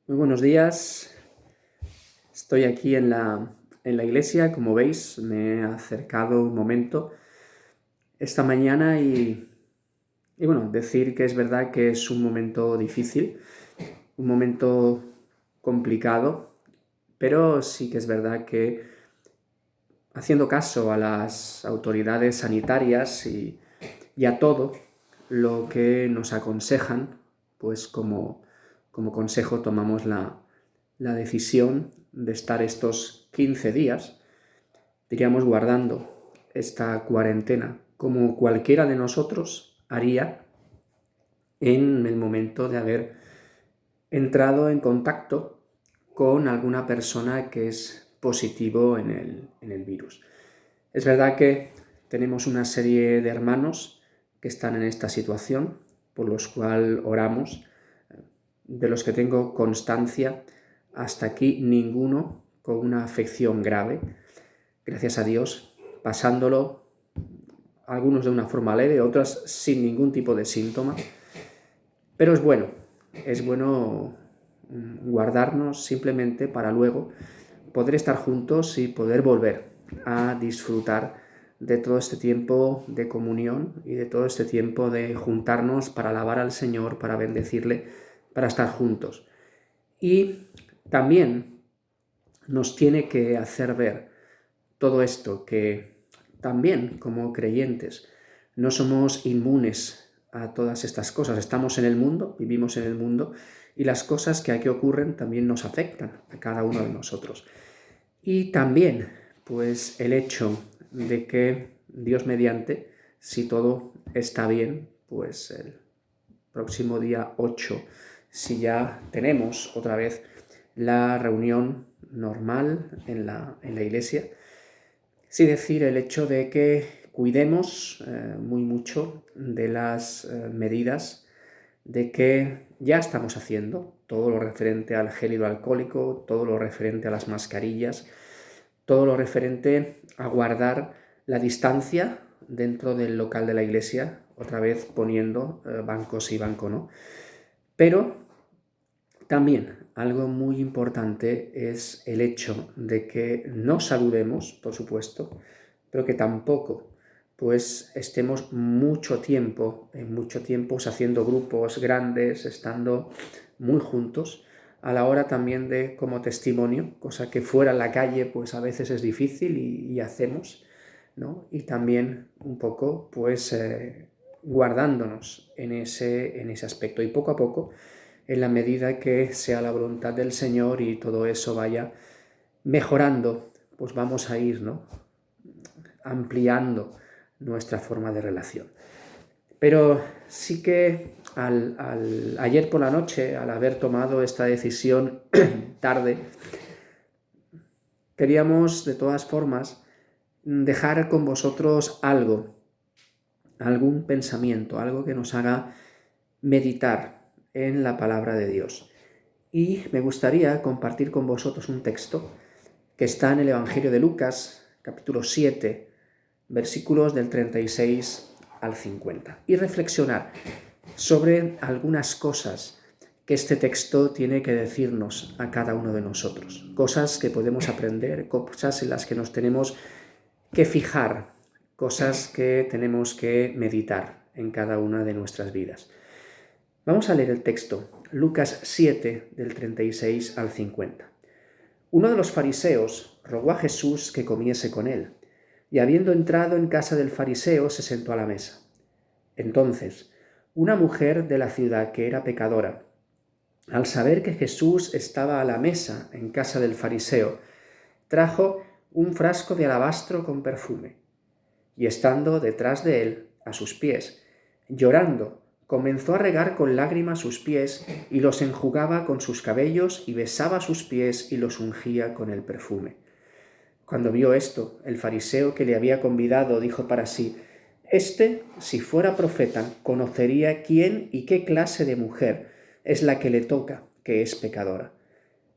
Muy buenos días. Estoy aquí en la iglesia. Como veis, me he acercado un momento esta mañana y bueno, decir que es verdad que es un momento difícil, un momento complicado, pero sí que es verdad que haciendo caso a las autoridades sanitarias y a todo lo que nos aconsejan, pues como consejo tomamos la decisión de estar estos 15 días, diríamos, guardando esta cuarentena, como cualquiera de nosotros haría en el momento de haber entrado en contacto con alguna persona que es positivo en el virus. Es verdad que tenemos una serie de hermanos que están en esta situación, por los cuales oramos, de los que tengo constancia. Hasta aquí ninguno con una afección grave, gracias a Dios, pasándolo, algunos de una forma leve, otras sin ningún tipo de síntoma. Pero es bueno guardarnos simplemente para luego poder estar juntos y poder volver a disfrutar de todo este tiempo de comunión y de todo este tiempo de juntarnos para alabar al Señor, para bendecirle, para estar juntos. Y también nos tiene que hacer ver todo esto, que también como creyentes no somos inmunes a todas estas cosas. Estamos en el mundo, vivimos en el mundo, y las cosas que aquí ocurren también nos afectan a cada uno de nosotros. Y también, pues, el hecho de que Dios mediante, si todo está bien, pues el próximo día 8, si ya tenemos otra vez la reunión normal en la iglesia, sí decir el hecho de que cuidemos muy mucho de las medidas de que ya estamos haciendo, todo lo referente al gel hidroalcohólico, todo lo referente a las mascarillas, todo lo referente a guardar la distancia dentro del local de la iglesia, otra vez poniendo bancos sí, banco no. Pero también algo muy importante es el hecho de que no saludemos, por supuesto, pero que tampoco pues estemos mucho tiempo haciendo grupos grandes, estando muy juntos, a la hora también de como testimonio, cosa que fuera en la calle pues a veces es difícil y hacemos, ¿no? Y también un poco pues guardándonos en ese aspecto, y poco a poco, en la medida que sea la voluntad del Señor y todo eso vaya mejorando, pues vamos a ir, ¿no?, ampliando nuestra forma de relación. Pero sí que ayer por la noche, al haber tomado esta decisión tarde, queríamos de todas formas dejar con vosotros algún pensamiento, algo que nos haga meditar en la palabra de Dios. Y me gustaría compartir con vosotros un texto que está en el Evangelio de Lucas, capítulo 7, versículos del 36 al 50, y reflexionar sobre algunas cosas que este texto tiene que decirnos a cada uno de nosotros, cosas que podemos aprender, cosas en las que nos tenemos que fijar, cosas que tenemos que meditar en cada una de nuestras vidas. Vamos a leer el texto, Lucas 7, del 36 al 50. Uno de los fariseos rogó a Jesús que comiese con él, y habiendo entrado en casa del fariseo, se sentó a la mesa. Entonces, una mujer de la ciudad que era pecadora, al saber que Jesús estaba a la mesa en casa del fariseo, trajo un frasco de alabastro con perfume, y estando detrás de él, a sus pies, llorando, comenzó a regar con lágrimas sus pies y los enjugaba con sus cabellos y besaba sus pies y los ungía con el perfume. Cuando vio esto, el fariseo que le había convidado dijo para sí: si fuera profeta, conocería quién y qué clase de mujer es la que le toca, que es pecadora.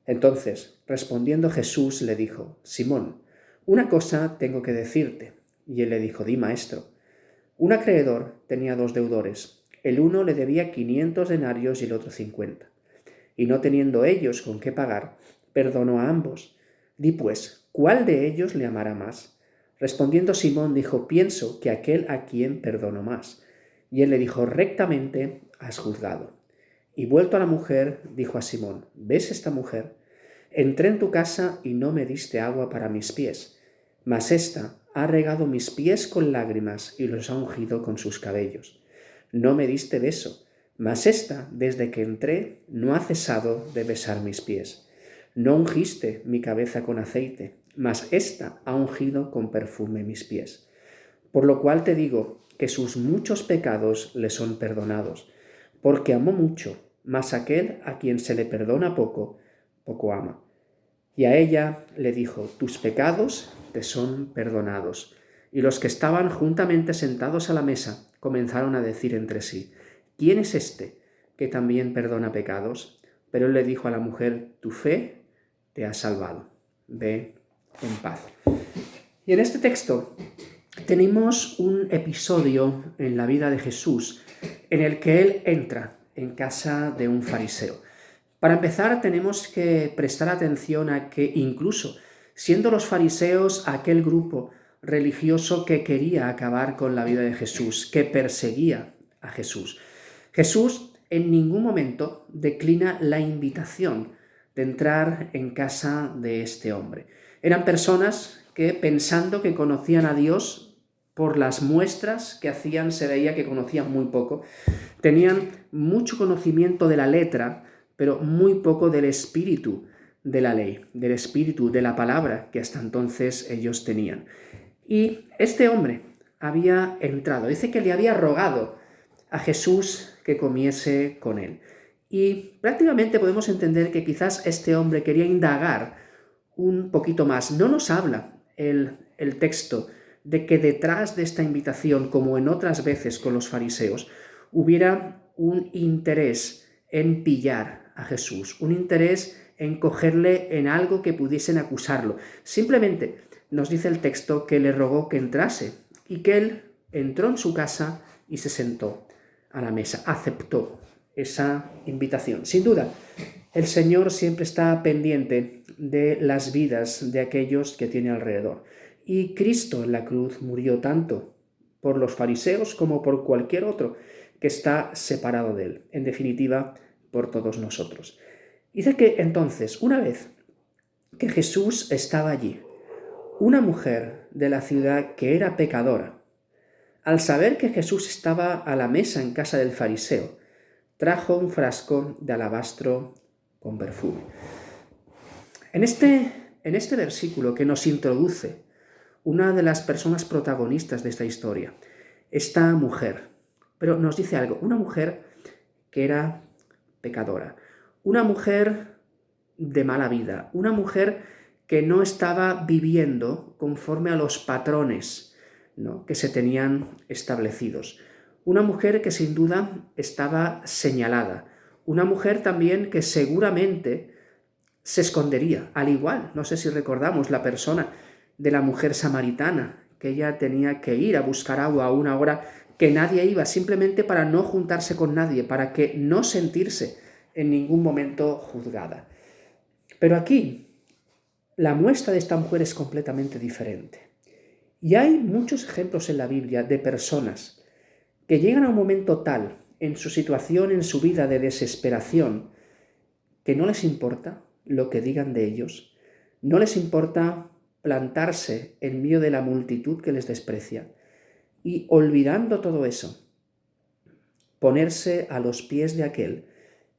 Entonces, respondiendo Jesús, le dijo: Simón, una cosa tengo que decirte. Y él le dijo: Di, maestro. Un acreedor tenía 2 deudores. El uno le debía 500 denarios y el otro 50. y no teniendo ellos con qué pagar, perdonó a ambos. Di pues, ¿cuál de ellos le amará más? Respondiendo Simón dijo, pienso que aquel a quien perdono más. Y él le dijo, rectamente has juzgado. Y vuelto a la mujer, dijo a Simón, ¿ves esta mujer? Entré en tu casa y no me diste agua para mis pies, mas ésta ha regado mis pies con lágrimas y los ha ungido con sus cabellos. No me diste beso, mas ésta, desde que entré, no ha cesado de besar mis pies. No ungiste mi cabeza con aceite, mas ésta ha ungido con perfume mis pies. Por lo cual te digo que sus muchos pecados le son perdonados, porque amó mucho, mas aquel a quien se le perdona poco, poco ama. Y a ella le dijo, tus pecados te son perdonados. Y los que estaban juntamente sentados a la mesa comenzaron a decir entre sí, ¿quién es este que también perdona pecados? Pero él le dijo a la mujer, tu fe te ha salvado. Ve en paz. Y en este texto tenemos un episodio en la vida de Jesús en el que él entra en casa de un fariseo. Para empezar, tenemos que prestar atención a que incluso siendo los fariseos aquel grupo religioso que quería acabar con la vida de Jesús, que perseguía a Jesús, Jesús en ningún momento declina la invitación de entrar en casa de este hombre. Eran personas que, pensando que conocían a Dios, por las muestras que hacían se veía que conocían muy poco, tenían mucho conocimiento de la letra, pero muy poco del espíritu de la ley, del espíritu de la palabra que hasta entonces ellos tenían. Y este hombre había entrado, dice que le había rogado a Jesús que comiese con él. Y prácticamente podemos entender que quizás este hombre quería indagar un poquito más. No nos habla el texto de que detrás de esta invitación, como en otras veces con los fariseos, hubiera un interés en pillar a Jesús, un interés en cogerle en algo que pudiesen acusarlo. Simplemente nos dice el texto que le rogó que entrase y que él entró en su casa y se sentó a la mesa, aceptó esa invitación. Sin duda, el Señor siempre está pendiente de las vidas de aquellos que tiene alrededor. Y Cristo en la cruz murió tanto por los fariseos como por cualquier otro que está separado de él. En definitiva, por todos nosotros. Dice que entonces, una vez que Jesús estaba allí, una mujer de la ciudad que era pecadora, al saber que Jesús estaba a la mesa en casa del fariseo, trajo un frasco de alabastro con perfume. En este versículo que nos introduce una de las personas protagonistas de esta historia, esta mujer, pero nos dice algo, una mujer que era pecadora, una mujer de mala vida, una mujer que no estaba viviendo conforme a los patrones, ¿no?, que se tenían establecidos. Una mujer que sin duda estaba señalada, una mujer también que seguramente se escondería, al igual, no sé si recordamos la persona de la mujer samaritana, que ella tenía que ir a buscar agua a una hora que nadie iba, simplemente para no juntarse con nadie, para que no sentirse en ningún momento juzgada. Pero aquí, la muestra de esta mujer es completamente diferente. Y hay muchos ejemplos en la Biblia de personas que llegan a un momento tal en su situación, en su vida de desesperación, que no les importa lo que digan de ellos, no les importa plantarse en medio de la multitud que les desprecia y, olvidando todo eso, ponerse a los pies de aquel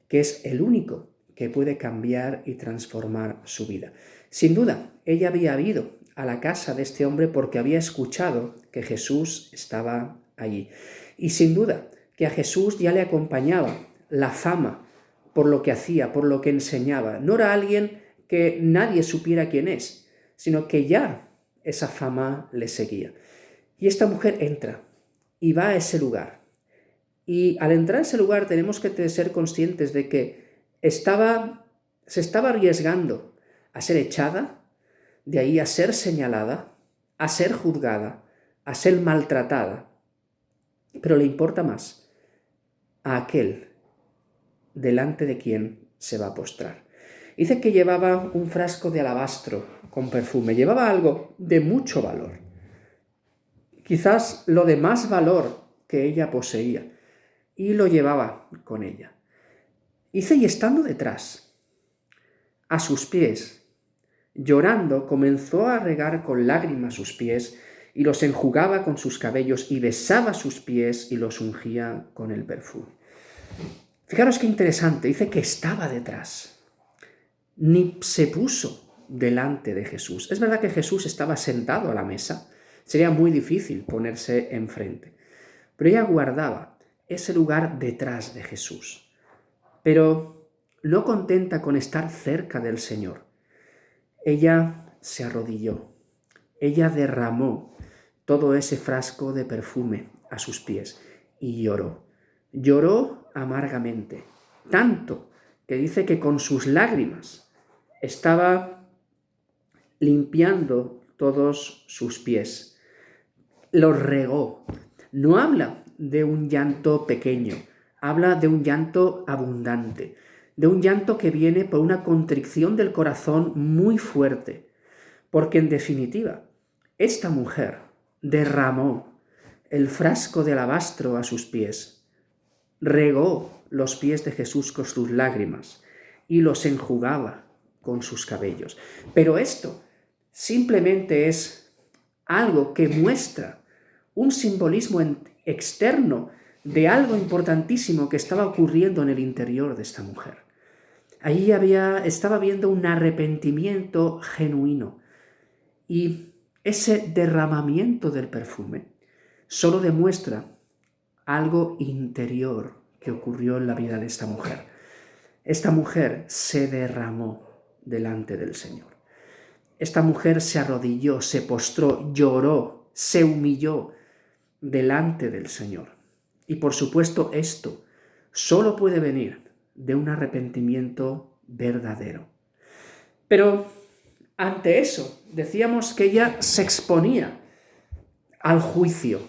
que es el único que puede cambiar y transformar su vida. Sin duda, ella había ido a la casa de este hombre porque había escuchado que Jesús estaba allí. Y sin duda que a Jesús ya le acompañaba la fama por lo que hacía, por lo que enseñaba. No era alguien que nadie supiera quién es, sino que ya esa fama le seguía. Y esta mujer entra y va a ese lugar. Y al entrar a ese lugar tenemos que ser conscientes de que se estaba arriesgando a ser echada, de ahí a ser señalada, a ser juzgada, a ser maltratada. Pero le importa más a aquel delante de quien se va a postrar. Dice que llevaba un frasco de alabastro con perfume, llevaba algo de mucho valor, quizás lo de más valor que ella poseía, y lo llevaba con ella. Dice, y estando detrás, a sus pies, llorando, comenzó a regar con lágrimas sus pies y los enjugaba con sus cabellos y besaba sus pies y los ungía con el perfume. Fijaros qué interesante, dice que estaba detrás, ni se puso delante de Jesús. Es verdad que Jesús estaba sentado a la mesa, sería muy difícil ponerse enfrente, pero ella guardaba ese lugar detrás de Jesús. Pero no contenta con estar cerca del Señor, ella se arrodilló, ella derramó todo ese frasco de perfume a sus pies y lloró. Lloró amargamente, tanto que dice que con sus lágrimas estaba limpiando todos sus pies. Los regó. No habla de un llanto pequeño, habla de un llanto abundante, de un llanto que viene por una contrición del corazón muy fuerte, porque en definitiva, esta mujer derramó el frasco de alabastro a sus pies, regó los pies de Jesús con sus lágrimas y los enjugaba con sus cabellos. Pero esto simplemente es algo que muestra un simbolismo externo de algo importantísimo que estaba ocurriendo en el interior de esta mujer. Allí estaba viendo un arrepentimiento genuino, y ese derramamiento del perfume solo demuestra algo interior que ocurrió en la vida de esta mujer. Esta mujer se derramó delante del Señor. Esta mujer se arrodilló, se postró, lloró, se humilló delante del Señor. Y por supuesto esto solo puede venir de un arrepentimiento verdadero. Pero ante eso decíamos que ella se exponía al juicio.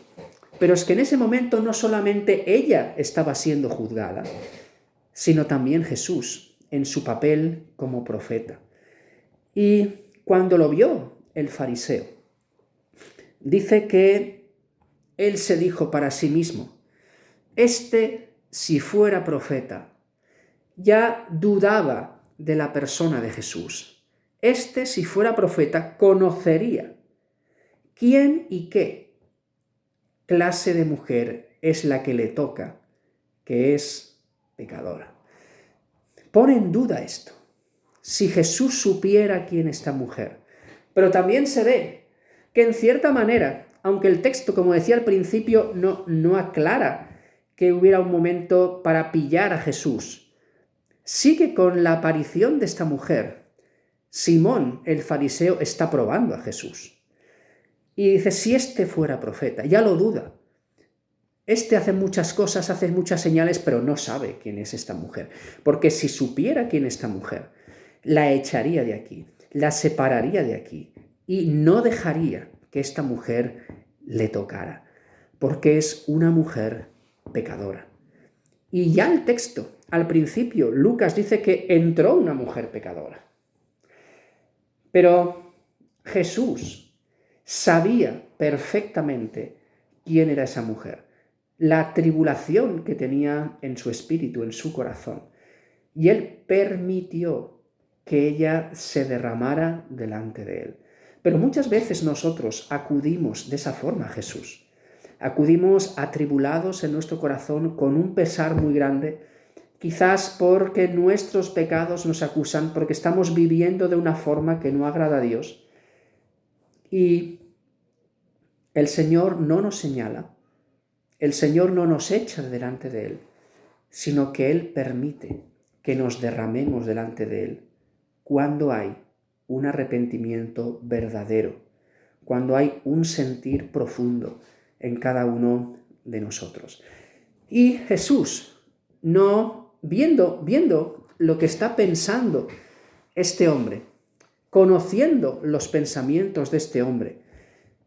Pero es que en ese momento no solamente ella estaba siendo juzgada, sino también Jesús en su papel como profeta. Y cuando lo vio el fariseo, dice que él se dijo para sí mismo, si fuera profeta, ya dudaba de la persona de Jesús. Si fuera profeta, conocería quién y qué clase de mujer es la que le toca, que es pecadora. Pone en duda esto. Si Jesús supiera quién es esta mujer. Pero también se ve que en cierta manera, aunque el texto, como decía al principio, no aclara que hubiera un momento para pillar a Jesús, sí que con la aparición de esta mujer, Simón, el fariseo, está probando a Jesús. Y dice, si fuera profeta, ya lo duda. Hace muchas cosas, hace muchas señales, pero no sabe quién es esta mujer. Porque si supiera quién es esta mujer, la echaría de aquí, la separaría de aquí y no dejaría que esta mujer le tocara, porque es una mujer pecadora. Y ya el texto, al principio, Lucas dice que entró una mujer pecadora. Pero Jesús sabía perfectamente quién era esa mujer, la tribulación que tenía en su espíritu, en su corazón. Y él permitió que ella se derramara delante de él. Pero muchas veces nosotros acudimos de esa forma a Jesús. Acudimos atribulados en nuestro corazón con un pesar muy grande, quizás porque nuestros pecados nos acusan, porque estamos viviendo de una forma que no agrada a Dios. Y el Señor no nos señala, el Señor no nos echa delante de Él, sino que Él permite que nos derramemos delante de Él cuando hay un arrepentimiento verdadero, cuando hay un sentir profundo en cada uno de nosotros. Y Jesús, no viendo lo que está pensando este hombre, conociendo los pensamientos de este hombre,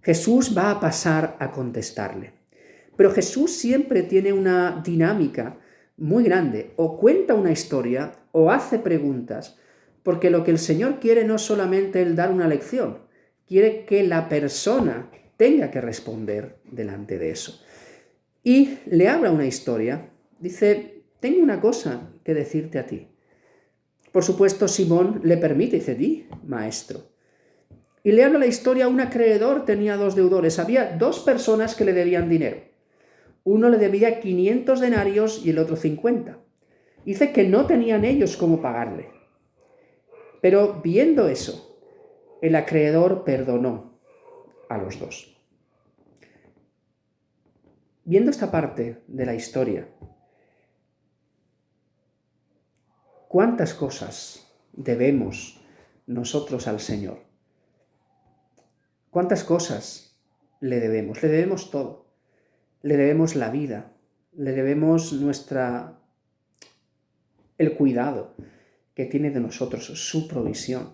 Jesús va a pasar a contestarle. Pero Jesús siempre tiene una dinámica muy grande. O cuenta una historia o hace preguntas, porque lo que el Señor quiere no es solamente el dar una lección, quiere que la persona tenga que responder delante de eso. Y le habla una historia, dice, tengo una cosa que decirte a ti. Por supuesto, Simón le permite, dice, di, maestro. Y le habla la historia, un acreedor tenía 2 deudores, había 2 personas que le debían dinero. Uno le debía 500 denarios y el otro 50. Dice que no tenían ellos cómo pagarle. Pero viendo eso, el acreedor perdonó a los 2. Viendo esta parte de la historia, ¿cuántas cosas debemos nosotros al Señor? ¿Cuántas cosas le debemos? Le debemos todo. Le debemos la vida, le debemos el cuidado que tiene de nosotros, su provisión.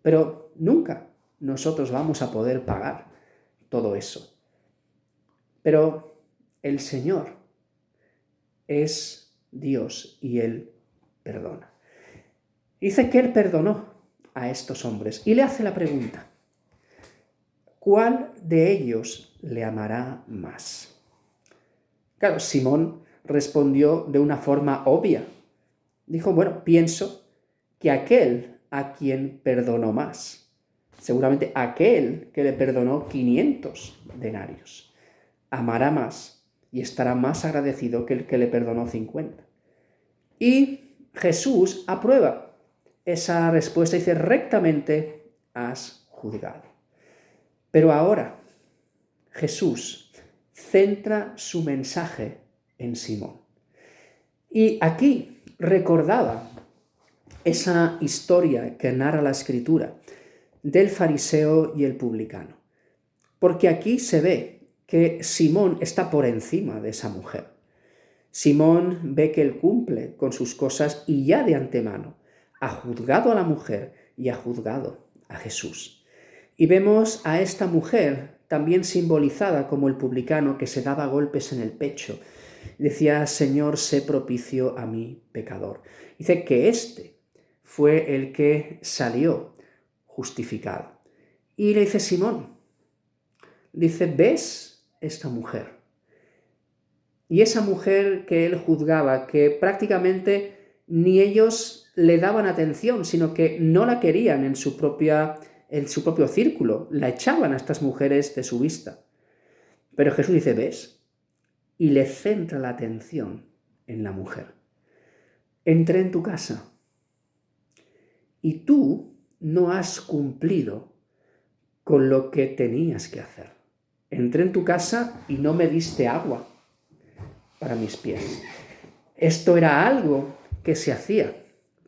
Pero nunca nosotros vamos a poder pagar todo eso. Pero el Señor es Dios y Él perdona. Dice que Él perdonó a estos hombres y le hace la pregunta, ¿cuál de ellos le amará más? Claro, Simón respondió de una forma obvia. Dijo, bueno, pienso que aquel a quien perdonó más. Seguramente aquel que le perdonó 500 denarios. Amará más y estará más agradecido que el que le perdonó 50. Y Jesús aprueba esa respuesta y dice, rectamente has juzgado. Pero ahora Jesús centra su mensaje en Simón. Y aquí recordaba esa historia que narra la Escritura del fariseo y el publicano. Porque aquí se ve que Simón está por encima de esa mujer. Simón ve que él cumple con sus cosas y ya de antemano ha juzgado a la mujer y ha juzgado a Jesús. Y vemos a esta mujer también simbolizada como el publicano que se daba golpes en el pecho. Decía, Señor, sé propicio a mí, pecador. Dice que este fue el que salió justificado. Y le dice Simón, dice, ¿ves esta mujer? Y esa mujer que él juzgaba, que prácticamente ni ellos le daban atención, sino que no la querían en su propio círculo, la echaban a estas mujeres de su vista. Pero Jesús dice, ¿ves? Y le centra la atención en la mujer. Entré en tu casa y tú no has cumplido con lo que tenías que hacer. Entré en tu casa y no me diste agua para mis pies. Esto era algo que se hacía,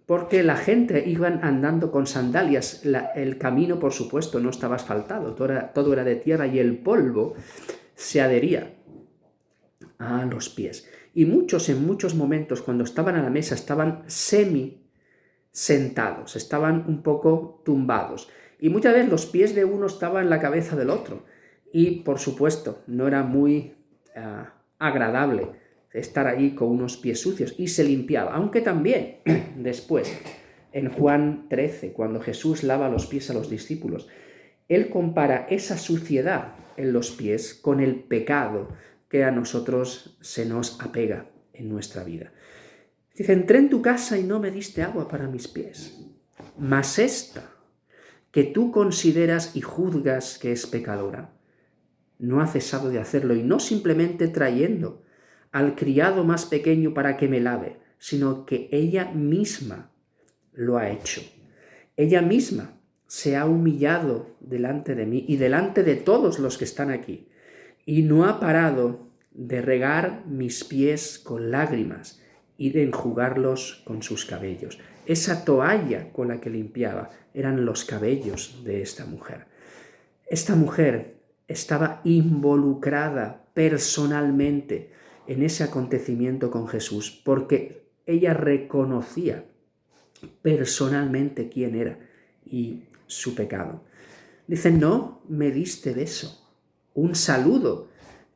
porque la gente iba andando con sandalias. El camino, por supuesto, no estaba asfaltado, todo era de tierra y el polvo se adhería a los pies. Y muchos, en muchos momentos, cuando estaban a la mesa, estaban sentados, estaban un poco tumbados. Y muchas veces los pies de uno estaban en la cabeza del otro. Y, por supuesto, no era muy agradable estar allí con unos pies sucios, y se limpiaba, aunque también después, en Juan 13, cuando Jesús lava los pies a los discípulos, él compara esa suciedad en los pies con el pecado que a nosotros se nos apega en nuestra vida. Dice, entré en tu casa y no me diste agua para mis pies, mas esta, que tú consideras y juzgas que es pecadora, no ha cesado de hacerlo, y no simplemente trayendo al criado más pequeño para que me lave, sino que ella misma lo ha hecho. Ella misma se ha humillado delante de mí y delante de todos los que están aquí, y no ha parado de regar mis pies con lágrimas y de enjugarlos con sus cabellos. Esa toalla con la que limpiaba eran los cabellos de esta mujer. Esta mujer estaba involucrada personalmente en ese acontecimiento con Jesús, porque ella reconocía personalmente quién era y su pecado. Dice, no me diste beso, un saludo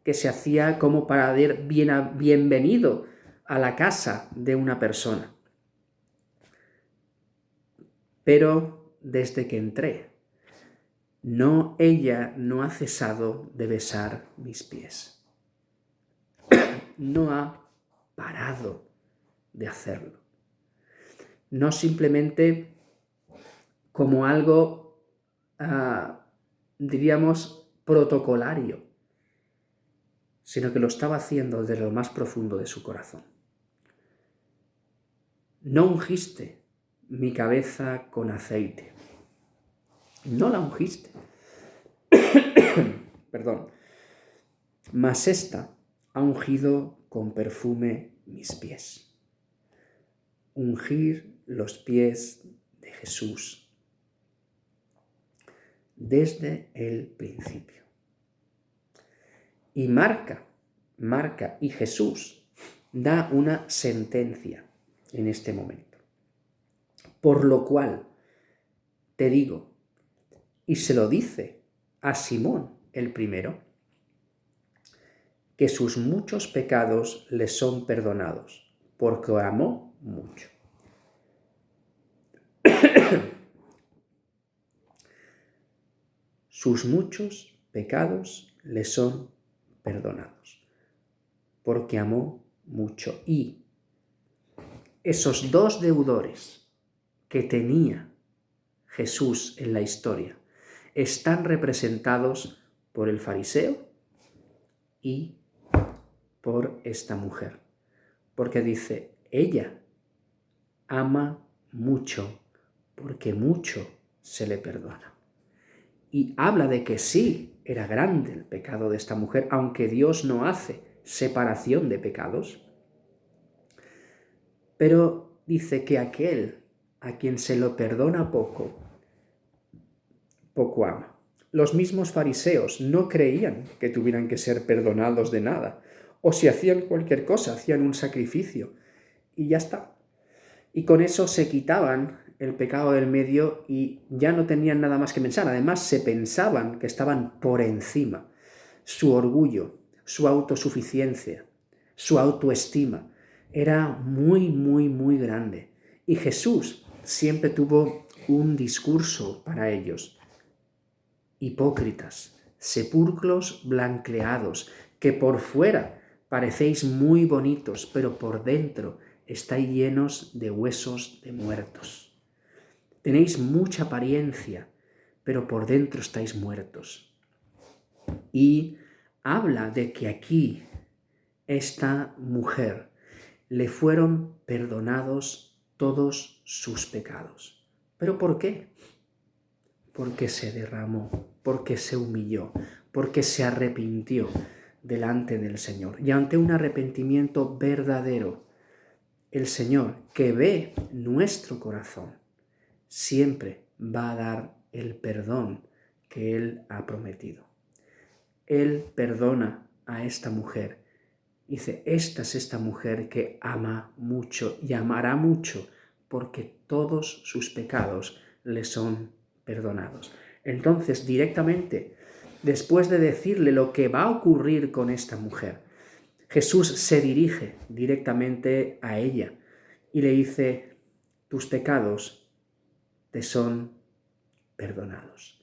que se hacía como para dar bienvenido a la casa de una persona. Pero desde que entré, ella no ha cesado de besar mis pies. No ha parado de hacerlo. No simplemente como algo, diríamos, protocolario, sino que lo estaba haciendo desde lo más profundo de su corazón. No ungiste mi cabeza con aceite. No la ungiste. Perdón. Mas esta ha ungido con perfume mis pies. Ungir los pies de Jesús desde el principio. Y Marca y Jesús da una sentencia en este momento. Por lo cual te digo, y se lo dice a Simón el primero, que sus muchos pecados le son perdonados, porque amó mucho. Sus muchos pecados le son perdonados, porque amó mucho. Y esos dos deudores que tenía Jesús en la historia están representados por el fariseo y por esta mujer, porque dice, ella ama mucho, porque mucho se le perdona. Y habla de que sí, era grande el pecado de esta mujer, aunque Dios no hace separación de pecados. Pero dice que aquel a quien se lo perdona poco, poco ama. Los mismos fariseos no creían que tuvieran que ser perdonados de nada, o si hacían cualquier cosa, hacían un sacrificio, y ya está. Y con eso se quitaban el pecado del medio y ya no tenían nada más que pensar. Además, se pensaban que estaban por encima. Su orgullo, su autosuficiencia, su autoestima era muy, muy, muy grande. Y Jesús siempre tuvo un discurso para ellos. Hipócritas, sepulcros blanqueados, que por fuera parecéis muy bonitos, pero por dentro estáis llenos de huesos de muertos. Tenéis mucha apariencia, pero por dentro estáis muertos. Y habla de que aquí esta mujer le fueron perdonados todos sus pecados. ¿Pero por qué? Porque se derramó, porque se humilló, porque se arrepintió delante del Señor. Y ante un arrepentimiento verdadero, el Señor, que ve nuestro corazón, siempre va a dar el perdón que Él ha prometido. Él perdona a esta mujer. Dice, esta es esta mujer que ama mucho y amará mucho porque todos sus pecados le son perdonados. Entonces, directamente, después de decirle lo que va a ocurrir con esta mujer, Jesús se dirige directamente a ella y le dice, tus pecados te son perdonados.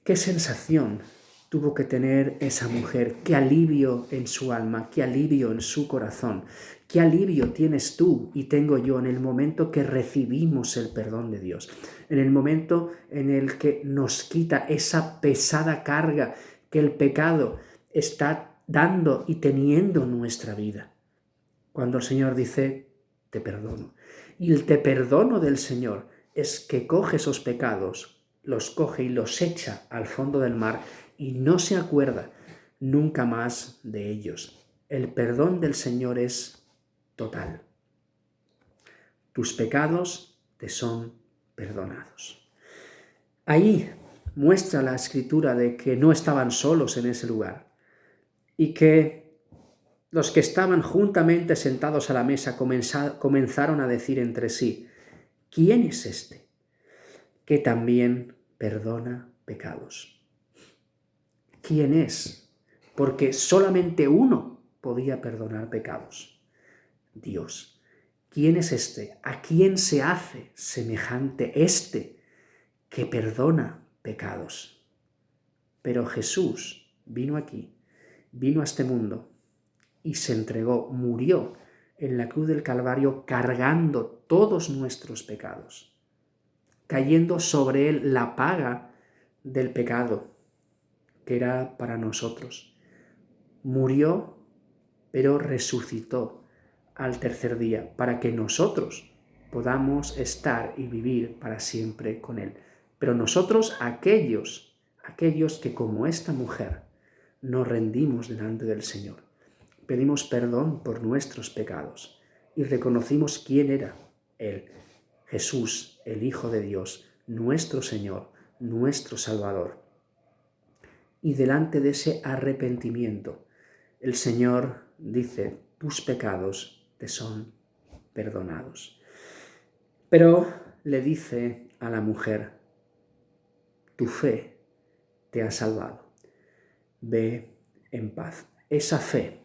¿Qué sensación tuvo que tener esa mujer? ¿Qué alivio en su alma? ¿Qué alivio en su corazón? ¿Qué alivio tienes tú y tengo yo en el momento que recibimos el perdón de Dios? En el momento en el que nos quita esa pesada carga que el pecado está dando y teniendo en nuestra vida. Cuando el Señor dice, te perdono. Y el te perdono del Señor es que coge esos pecados, los coge y los echa al fondo del mar y no se acuerda nunca más de ellos. El perdón del Señor es total. Tus pecados te son perdonados. Ahí muestra la Escritura de que no estaban solos en ese lugar y que los que estaban juntamente sentados a la mesa comenzaron a decir entre sí, ¿quién es este que también perdona pecados? ¿Quién es? Porque solamente uno podía perdonar pecados. Dios. ¿Quién es este? ¿A quién se hace semejante este que perdona pecados? Pero Jesús vino aquí, vino a este mundo y se entregó, murió en la cruz del Calvario cargando todos nuestros pecados, cayendo sobre él la paga del pecado que era para nosotros. Murió, pero resucitó al tercer día para que nosotros podamos estar y vivir para siempre con él. Pero nosotros, aquellos que como esta mujer nos rendimos delante del Señor, pedimos perdón por nuestros pecados y reconocimos quién era Él, Jesús, el Hijo de Dios, nuestro Señor, nuestro Salvador. Y delante de ese arrepentimiento, el Señor dice, tus pecados te son perdonados. Pero le dice a la mujer, tu fe te ha salvado, ve en paz. Esa fe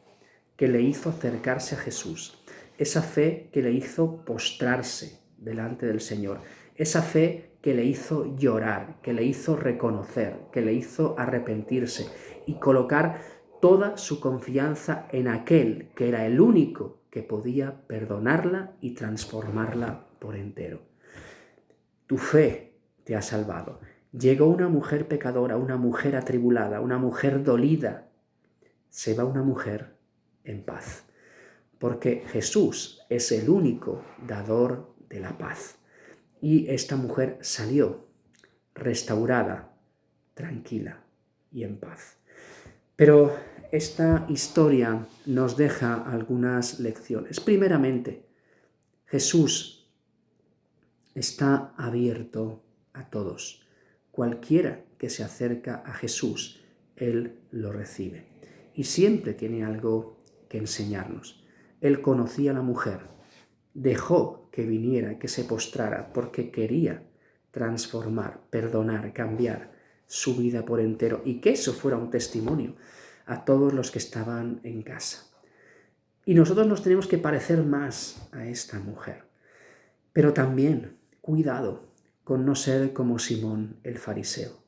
que le hizo acercarse a Jesús, esa fe que le hizo postrarse delante del Señor, esa fe que le hizo llorar, que le hizo reconocer, que le hizo arrepentirse y colocar toda su confianza en aquel que era el único que podía perdonarla y transformarla por entero. Tu fe te ha salvado. Llegó una mujer pecadora, una mujer atribulada, una mujer dolida. Se va una mujer en paz, porque Jesús es el único dador de la paz. Y esta mujer salió restaurada, tranquila y en paz. Pero esta historia nos deja algunas lecciones. Primeramente, Jesús está abierto a todos. Cualquiera que se acerca a Jesús, Él lo recibe. Y siempre tiene algo que enseñarnos. Él conocía a la mujer, dejó que viniera, que se postrara, porque quería transformar, perdonar, cambiar su vida por entero y que eso fuera un testimonio a todos los que estaban en casa. Y nosotros nos tenemos que parecer más a esta mujer. Pero también, cuidado con no ser como Simón el fariseo.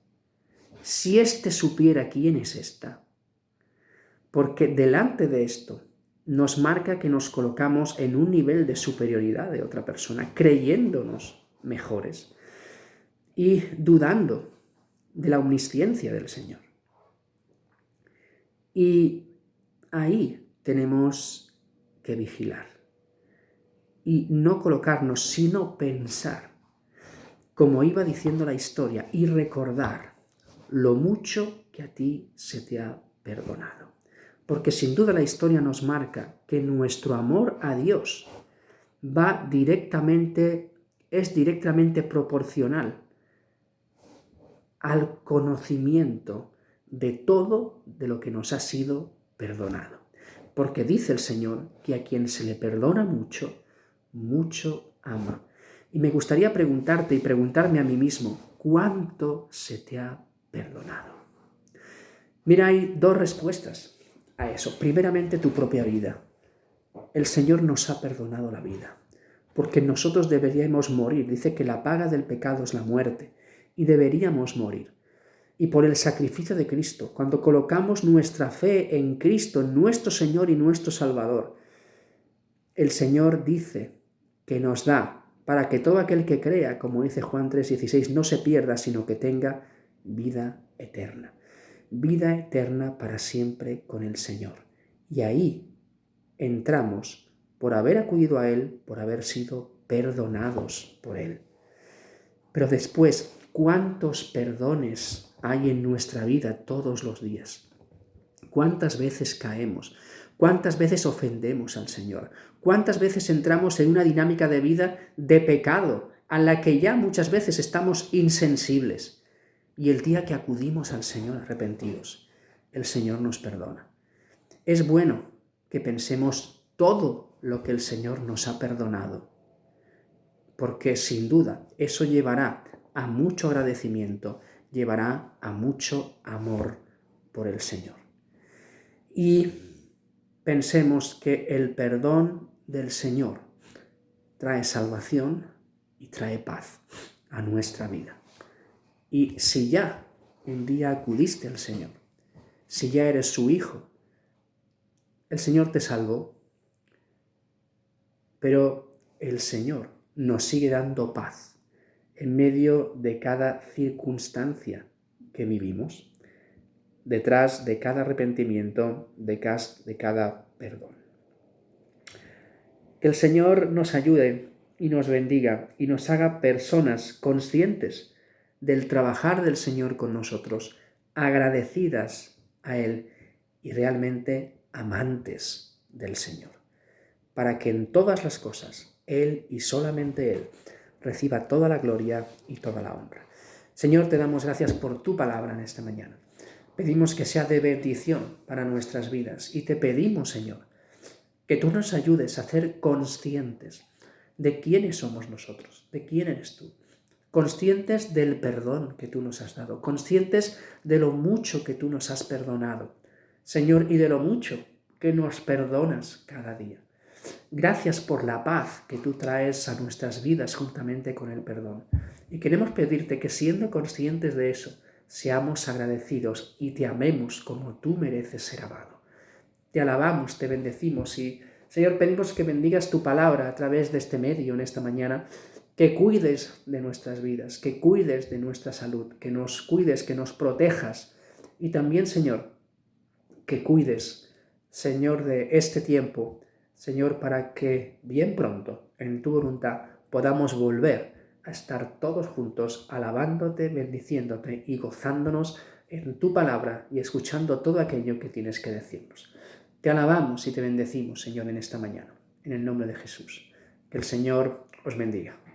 Si éste supiera quién es esta, porque delante de esto nos marca que nos colocamos en un nivel de superioridad de otra persona, creyéndonos mejores y dudando de la omnisciencia del Señor. Y ahí tenemos que vigilar y no colocarnos, sino pensar, como iba diciendo la historia, y recordar lo mucho que a ti se te ha perdonado. Porque sin duda la historia nos marca que nuestro amor a Dios es directamente proporcional al conocimiento de todo de lo que nos ha sido perdonado. Porque dice el Señor que a quien se le perdona mucho, mucho ama. Y me gustaría preguntarte y preguntarme a mí mismo, ¿cuánto se te ha perdonado? Mira, hay dos respuestas a eso. Primeramente, tu propia vida. El Señor nos ha perdonado la vida, porque nosotros deberíamos morir. Dice que la paga del pecado es la muerte, y deberíamos morir. Y por el sacrificio de Cristo, cuando colocamos nuestra fe en Cristo, en nuestro Señor y nuestro Salvador, el Señor dice que nos da para que todo aquel que crea, como dice Juan 3:16, no se pierda, sino que tenga vida eterna. Vida eterna para siempre con el Señor. Y ahí entramos por haber acudido a Él, por haber sido perdonados por Él. Pero después, ¿cuántos perdones hay en nuestra vida todos los días? ¿Cuántas veces caemos? ¿Cuántas veces ofendemos al Señor? ¿Cuántas veces entramos en una dinámica de vida de pecado a la que ya muchas veces estamos insensibles? Y el día que acudimos al Señor arrepentidos, el Señor nos perdona. Es bueno que pensemos todo lo que el Señor nos ha perdonado, porque sin duda eso llevará a mucho agradecimiento, llevará a mucho amor por el Señor. Y pensemos que el perdón del Señor trae salvación y trae paz a nuestra vida. Y si ya un día acudiste al Señor, si ya eres su hijo, el Señor te salvó, pero el Señor nos sigue dando paz en medio de cada circunstancia que vivimos, detrás de cada arrepentimiento, de cada perdón. Que el Señor nos ayude y nos bendiga y nos haga personas conscientes del trabajar del Señor con nosotros, agradecidas a Él y realmente amantes del Señor, para que en todas las cosas Él y solamente Él reciba toda la gloria y toda la honra. Señor, te damos gracias por tu palabra en esta mañana. Pedimos que sea de bendición para nuestras vidas y te pedimos, Señor, que tú nos ayudes a ser conscientes de quiénes somos nosotros, de quién eres tú, conscientes del perdón que tú nos has dado, conscientes de lo mucho que tú nos has perdonado, Señor, y de lo mucho que nos perdonas cada día. Gracias por la paz que tú traes a nuestras vidas juntamente con el perdón. Y queremos pedirte que, siendo conscientes de eso, seamos agradecidos y te amemos como tú mereces ser amado. Te alabamos, te bendecimos y, Señor, pedimos que bendigas tu palabra a través de este medio en esta mañana, que cuides de nuestras vidas, que cuides de nuestra salud, que nos cuides, que nos protejas y también, Señor, que cuides, Señor, de este tiempo, Señor, para que bien pronto, en tu voluntad, podamos volver a estar todos juntos alabándote, bendiciéndote y gozándonos en tu palabra y escuchando todo aquello que tienes que decirnos. Te alabamos y te bendecimos, Señor, en esta mañana, en el nombre de Jesús. Que el Señor os bendiga.